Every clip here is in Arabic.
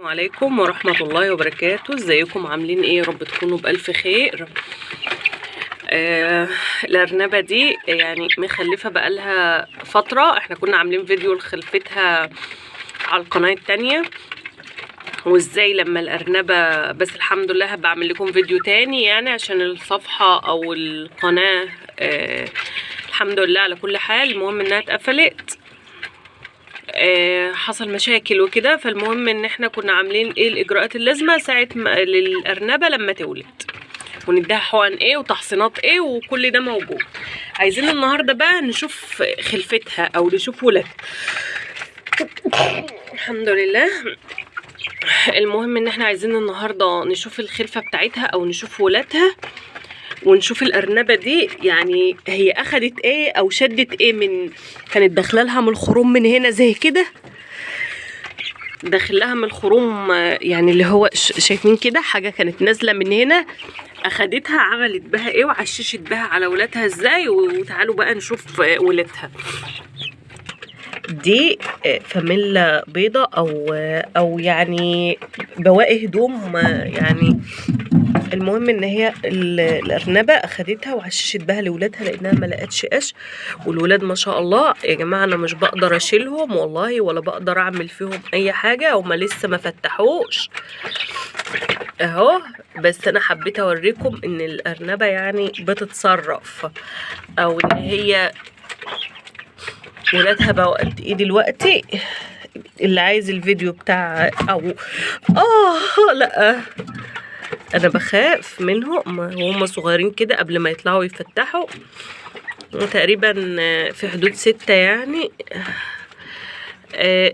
عليكم ورحمة الله وبركاته. ازيكم عاملين ايه؟ يا رب تكونوا بألف خير. الأرنبة دي يعني مخلفة بقالها فترة. احنا كنا عاملين فيديو لخلفتها على القناة التانية وازاي لما الأرنبة، بس الحمد لله بعمل لكم فيديو تاني يعني عشان الصفحة او القناة الحمد لله على كل حال. المهم انها اتقفلت، حصل مشاكل وكده. فالمهم ان احنا كنا عاملين ايه الاجراءات اللازمه ساعه للارنبه لما تولد، ونديها حقن ايه وتحصينات ايه وكل ده موجود. عايزين النهارده بقى نشوف خلفتها او نشوف ولادها. الحمد لله. المهم ان احنا عايزين النهارده نشوف الخلفه بتاعتها او نشوف ولادها، ونشوف الأرنبة دي يعني هي أخدت إيه أو شدت إيه. من كانت داخلالها من الخروم من هنا زي كده، داخلها من الخروم يعني اللي هو شايفين كده حاجة كانت نازلة من هنا، أخدتها عملت بها إيه وعششت بها على ولادها إزاي. وتعالوا بقى نشوف ولادها. دي فاميلا بيضة أو يعني بواقي هدوم يعني. المهم ان هي الارنبه اخدتها وعششت بها لولادها لانها ما لقتش قش. والولاد ما شاء الله يا جماعه انا مش بقدر اشيلهم والله، ولا بقدر اعمل فيهم اي حاجه، هما لسه ما فتحوش اهو. بس انا حبيت اوريكم ان الارنبه يعني بتتصرف، او ان هي ولادها بقوا قد ايه دلوقتي. اللي عايز الفيديو بتاع او لا انا بخاف منهم وهم صغيرين كده قبل ما يطلعوا يفتحوا، تقريبا في حدود 6 يعني.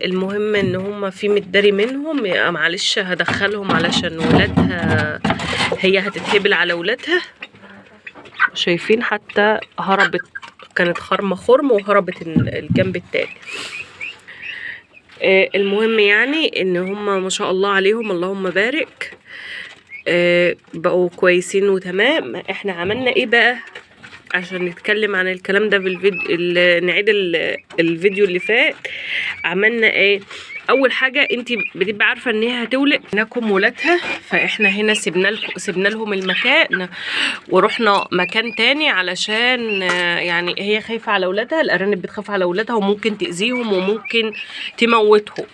المهم ان هم في متداري منهم. معلش هدخلهم علشان ولادها هي هتتهبل على ولادها. شايفين حتى هربت، كانت خرمة خرم وهربت الجنب التاني. المهم يعني ان هم ما شاء الله عليهم اللهم بارك، بقوا كويسين وتمام. احنا عملنا ايه بقى عشان نتكلم عن الكلام ده في الفيديو، نعيد الفيديو اللي فات. عملنا ايه؟ اول حاجه انت بتبقى عارفه ان هي هتولد هناكم ولادها، فاحنا هنا سيبنا لهم المكان ورحنا مكان تاني علشان يعني هي خايفه على ولادها. الارانب بتخاف على ولادها وممكن تاذيهم وممكن تموتهم.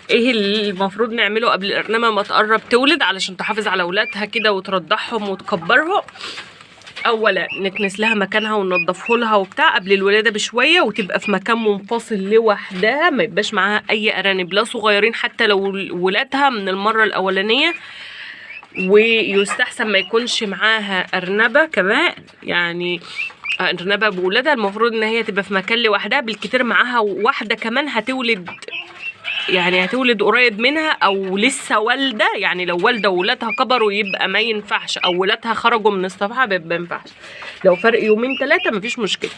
ايه اللي المفروض نعمله قبل الارنبه ما تقرب تولد علشان تحافظ على ولادها كده وترضعهم وتكبرهم؟ اولا نكنس لها مكانها وننضفه لها وبتاع قبل الولاده بشويه، وتبقى في مكان منفصل لوحدها، ما يبقاش معاها اي ارانب لا صغيرين حتى لو ولادها من المره الاولانيه. ويستحسن ما يكونش معاها ارنبه كمان، يعني ارنبه بولادها المفروض ان هي تبقى في مكان لوحدها. بالكتير معاها واحده كمان هتولد، يعني هتولد قريب منها او لسه والده. يعني لو والده وولادها كبروا يبقى ما ينفعش، او ولادها خرجوا من الصفحه يبقى ما ينفعش. لو فرق يومين 3 مفيش مشكله،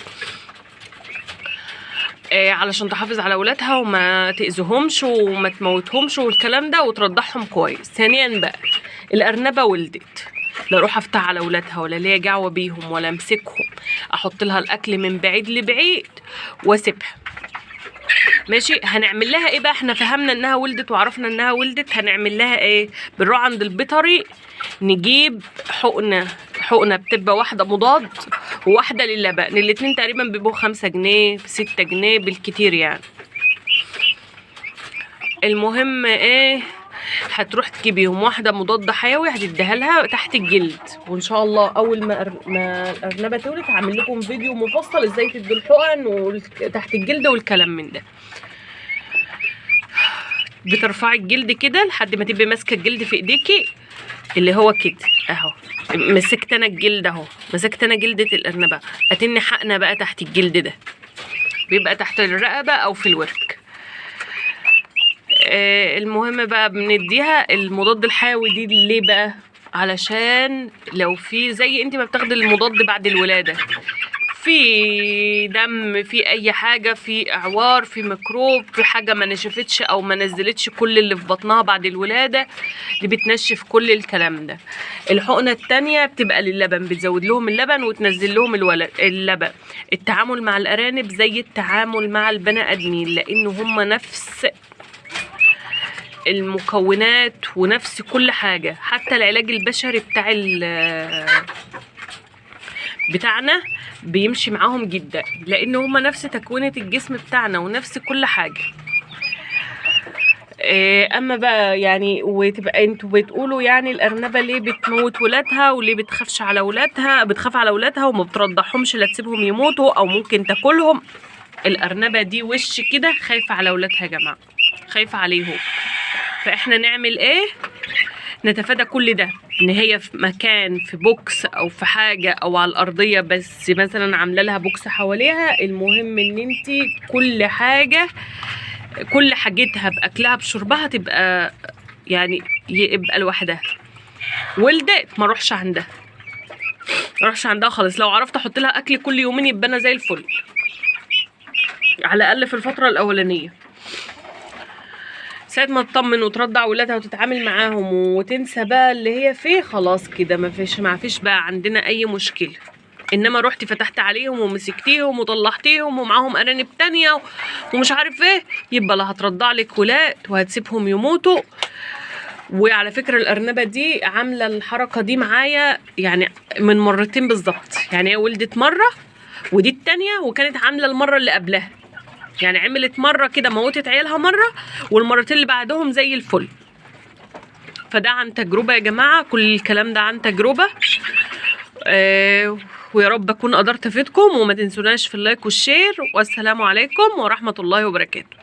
علشان تحافظ على ولادها وما تاذيهمش وما تموتهمش والكلام ده، وترضعهم كويس. ثانيا بقى الارنبه ولدت، لا اروح افتح على ولادها ولا ليا دعوه بيهم ولا امسكهم، احط لها الاكل من بعيد لبعيد واسيبها. ماشي. هنعمل لها ايه بقى؟ احنا فهمنا انها ولدت وعرفنا انها ولدت. هنعمل لها ايه؟ بنروح عند البيطري نجيب حقنه بتبقى واحده مضاد وواحده للبن. الاتنين تقريبا بيبقوا 5 جنيه 6 جنيه بالكتير يعني. المهم ايه، هتروح تجيبيهم واحده مضاد حيوي هتديها لها تحت الجلد، وان شاء الله اول ما الارنبه تولد هعمل لكم فيديو مفصل ازاي تدوا الحقن تحت الجلد والكلام من ده. بترفعي الجلد كده لحد ما تبقي ماسكه الجلد في ايديكي اللي هو كده اهو. مسكت انا الجلد اهو، مسكت انا جلده الارنبه، اتني حقنه بقى تحت الجلد ده، بيبقى تحت الرقبه او في الورك. المهم بقى بنديها المضاد الحيوي دي ليه بقى؟ علشان لو في زي انت ما بتاخدي المضاد بعد الولاده، في دم، في اي حاجه، في اعوار، في ميكروب، في حاجه ما نشفتش او ما نزلتش كل اللي في بطنها بعد الولاده، اللي بتنشف كل الكلام ده. الحقنه التانيه بتبقى للبن، بتزود لهم اللبن وتنزل لهم اللبن. التعامل مع الارانب زي التعامل مع البني ادمين، لانه هم نفس المكونات ونفس كل حاجة، حتى العلاج البشري بتاعنا بيمشي معاهم جدا، لان هما نفس تكوينة الجسم بتاعنا ونفس كل حاجة. اما بقى يعني وتبقى انتوا بتقولوا يعني الارنبه ليه بتموت ولادها وليه بتخاف على ولادها وما بترضعهمش لا تسيبهم يموتوا او ممكن تاكلهم. الارنبه دي وش كده خايفه على ولادها يا جماعه، خايفه عليهم. فاحنا نعمل ايه؟ نتفادى كل ده، ان هي في مكان في بوكس او في حاجه او على الارضيه، بس مثلا عامله لها بوكس حواليها. المهم ان انتي كل حاجتها باكلها بشربها تبقى يعني يبقى لوحدها. ولدت ما اروحش عندها خالص. لو عرفت احط لها اكل كل يومين يبقى انا زي الفل، على الاقل في الفتره الاولانيه. ساعه ما تطمن وترضع ولادها وتتعامل معاهم وتنسى بقى اللي هي فيه، خلاص كده ما فيش بقى عندنا اي مشكله. انما رحتي فتحت عليهم ومسكتيهم وطلعتيهم ومعاهم ارانب تانية ومش عارف ايه، يبقى لا هترضع لك ولاد وهتسيبهم يموتوا. وعلى فكره الارنبه دي عامله الحركه دي معايا يعني من مرتين بالظبط. يعني هي ولدت مره ودي التانية، وكانت عامله المره اللي قبلها. يعني عملت مره كده موتت عيالها مره، والمرتين اللي بعدهم زي الفل. فده عن تجربه يا جماعه، كل الكلام ده عن تجربه. ويا رب اكون قدرت افيدكم، وما تنسوناش في اللايك والشير، والسلام عليكم ورحمه الله وبركاته.